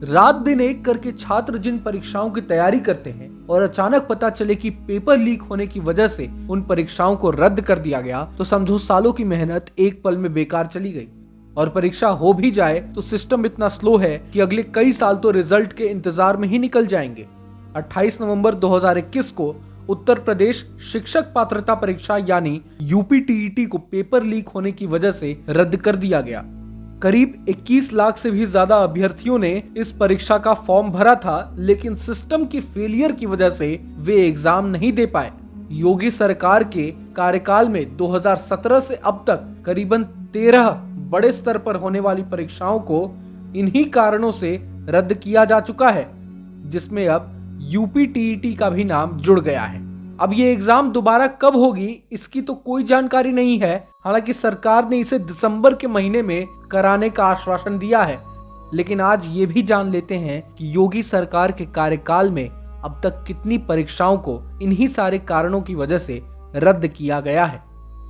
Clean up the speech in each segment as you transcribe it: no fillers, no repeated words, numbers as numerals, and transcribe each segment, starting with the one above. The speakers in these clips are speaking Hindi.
रात दिन एक करके छात्र जिन परीक्षाओं की तैयारी करते हैं और अचानक पता चले कि पेपर लीक होने की वजह से उन परीक्षाओं को रद्द कर दिया गया, तो समझो सालों की मेहनत एक पल में बेकार चली गई। और परीक्षा हो भी जाए तो सिस्टम इतना स्लो है कि अगले कई साल तो रिजल्ट के इंतजार में ही निकल जाएंगे। 28 नवंबर 2021 को उत्तर प्रदेश शिक्षक पात्रता परीक्षा यानी यूपीटीईटी को पेपर लीक होने की वजह से रद्द कर दिया गया। करीब 21 लाख से भी ज्यादा अभ्यर्थियों ने इस परीक्षा का फॉर्म भरा था, लेकिन सिस्टम की फेलियर की वजह से वे एग्जाम नहीं दे पाए। योगी सरकार के कार्यकाल में 2017 से अब तक करीबन 13 बड़े स्तर पर होने वाली परीक्षाओं को इन्हीं कारणों से रद्द किया जा चुका है, जिसमें अब यूपीटीईटी का भी नाम जुड़ गया है। अब ये एग्जाम दोबारा कब होगी इसकी तो कोई जानकारी नहीं है। हालांकि सरकार ने इसे दिसंबर के महीने में कराने का आश्वासन दिया है, लेकिन आज ये भी जान लेते हैं कि योगी सरकार के कार्यकाल में अब तक कितनी परीक्षाओं को इन्हीं सारे कारणों की वजह से रद्द किया गया है।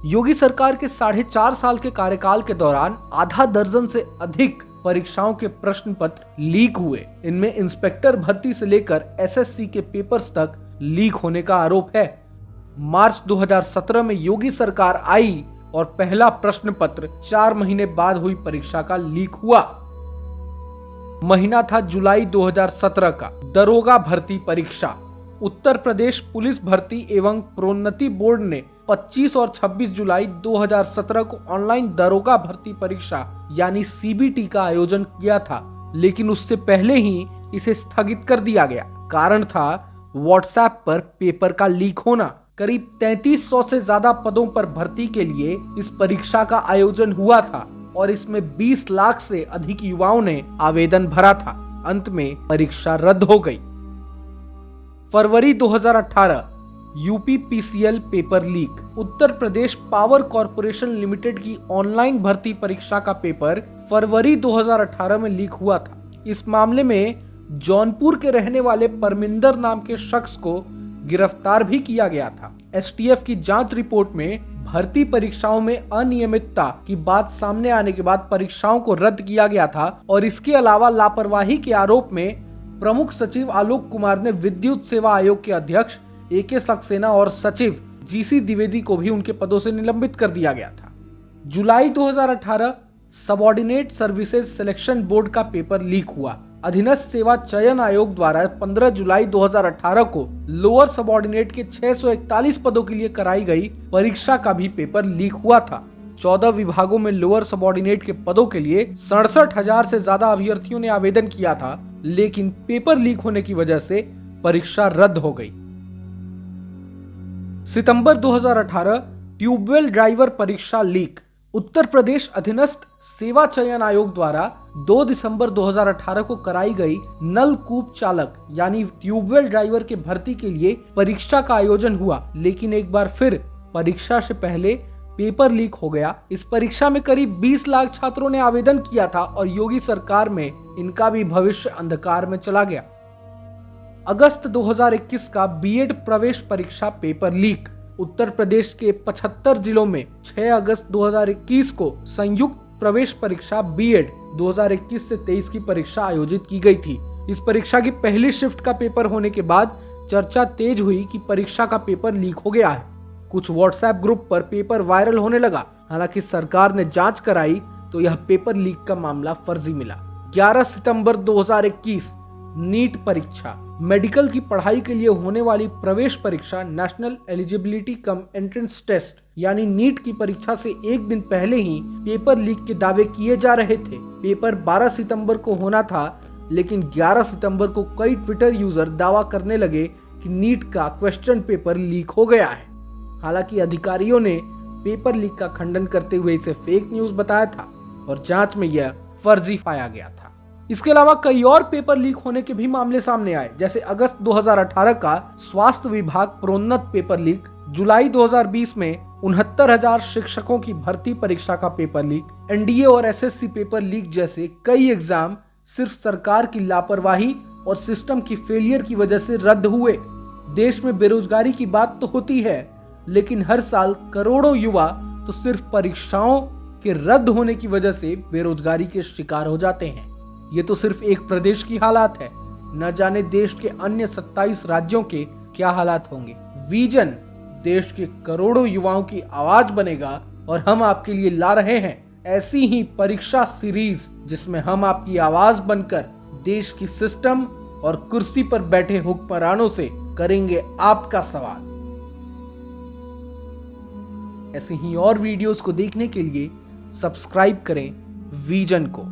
योगी सरकार के 4.5 साल के कार्यकाल के दौरान आधा दर्जन से अधिक परीक्षाओं के प्रश्न पत्र लीक हुए। इनमें इंस्पेक्टर भर्ती से लेकर एसएससी के पेपर्स तक लीक होने का आरोप है। मार्च 2017 में योगी सरकार आई और पहला प्रश्न पत्र 4 महीने बाद हुई परीक्षा का लीक हुआ। महीना था जुलाई 2017 का। दरोगा भर्ती परीक्षा। उत्तर प्रदेश पुलिस भर्ती एवं प्रोन्नति बोर्ड ने 25 और 26 जुलाई 2017 को ऑनलाइन दरोगा भर्ती परीक्षा यानी सीबीटी का आयोजन किया था, लेकिन उससे पहले ही इसे स्थगित कर दिया गया। कारण था व्हाट्सएप पर पेपर का लीक होना। करीब 3300 से ज्यादा पदों पर भर्ती के लिए इस परीक्षा का आयोजन हुआ था और इसमें 20 लाख से अधिक युवाओं ने आवेदन भरा था। अंत में परीक्षा रद्द हो गई। फरवरी 2018 UPPCL paper leak. Uttar Pradesh power corporation limited की ऑनलाइन भर्ती परीक्षा का पेपर फरवरी 2018 में लीक हुआ था। इस मामले में जौनपुर के रहने वाले परमिंदर नाम के शख्स को गिरफ्तार भी किया गया था। एसटीएफ की जांच रिपोर्ट में भर्ती परीक्षाओं में अनियमितता की बात सामने आने के बाद परीक्षाओं को रद्द किया गया था और इसके अलावा लापरवाही के आरोप में प्रमुख सचिव आलोक कुमार ने विद्युत सेवा आयोग के अध्यक्ष एके सक्सेना और सचिव जीसी द्विवेदी को भी उनके पदों से निलंबित कर दिया गया था। जुलाई 2018 सबऑर्डिनेट सर्विसेज सिलेक्शन बोर्ड का पेपर लीक हुआ। अधीनस्थ सेवा चयन आयोग द्वारा 15 जुलाई 2018 को लोअर सबऑर्डिनेट के 641 पदों के लिए कराई गई परीक्षा का भी पेपर लीक हुआ था। 14 विभागों में लोअर सबऑर्डिनेट के पदों के लिए 67,000 से ज्यादा अभ्यर्थियों ने आवेदन किया था, लेकिन पेपर लीक होने की वजह से परीक्षा रद्द हो गई। सितंबर 2018 ट्यूबवेल ड्राइवर परीक्षा लीक। उत्तर प्रदेश अधीनस्थ सेवा चयन आयोग द्वारा 2 दिसंबर 2018 को कराई गई नलकूप चालक यानी ट्यूबवेल ड्राइवर के भर्ती के लिए परीक्षा का आयोजन हुआ, लेकिन एक बार फिर परीक्षा से पहले पेपर लीक हो गया। इस परीक्षा में करीब 20 लाख छात्रों ने आवेदन किया था और योगी सरकार में इनका भी भविष्य अंधकार में चला गया। अगस्त 2021 का बीएड प्रवेश परीक्षा पेपर लीक। उत्तर प्रदेश के 75 जिलों में 6 अगस्त 2021 को संयुक्त प्रवेश परीक्षा बीएड 2021 से 23 की परीक्षा आयोजित की गई थी। इस परीक्षा की पहली शिफ्ट का पेपर होने के बाद चर्चा तेज हुई कि परीक्षा का पेपर लीक हो गया है। कुछ व्हाट्सएप ग्रुप पर पेपर वायरल होने लगा। हालांकि सरकार ने जांच कराई तो यह पेपर लीक का मामला फर्जी मिला। 11 सितंबर 2021 नीट परीक्षा। मेडिकल की पढ़ाई के लिए होने वाली प्रवेश परीक्षा national eligibility cum entrance test यानी नीट की परीक्षा से एक दिन पहले ही पेपर लीक के दावे किए जा रहे थे। पेपर 12 सितंबर को होना था, लेकिन 11 सितंबर को कई ट्विटर यूजर दावा करने लगे कि नीट का क्वेश्चन पेपर लीक हो गया है। हालांकि अधिकारियों ने पेपर लीक का खंडन करते हुए इसे फेक न्यूज बताया था और जांच में यह फर्जी पाया गया था। इसके अलावा कई और पेपर लीक होने के भी मामले सामने आए, जैसे अगस्त 2018 का स्वास्थ्य विभाग प्रोन्नत पेपर लीक, जुलाई 2020 में 69,000 शिक्षकों की भर्ती परीक्षा का पेपर लीक, एनडीए और एसएससी पेपर लीक जैसे कई एग्जाम सिर्फ सरकार की लापरवाही और सिस्टम की फेलियर की वजह से रद्द हुए। देश में बेरोजगारी की बात तो होती है, लेकिन हर साल करोड़ों युवा तो सिर्फ परीक्षाओं के रद्द होने की वजह से बेरोजगारी के शिकार हो जाते हैं। ये तो सिर्फ एक प्रदेश की हालात है, न जाने देश के अन्य 27 राज्यों के क्या हालात होंगे। विजन देश के करोड़ों युवाओं की आवाज बनेगा और हम आपके लिए ला रहे हैं ऐसी ही परीक्षा सीरीज जिसमें हम आपकी आवाज बनकर देश की सिस्टम और कुर्सी पर बैठे हुक्मरानों से करेंगे आपका सवाल। ऐसे ही और वीडियोस को देखने के लिए सब्सक्राइब करें विजन को।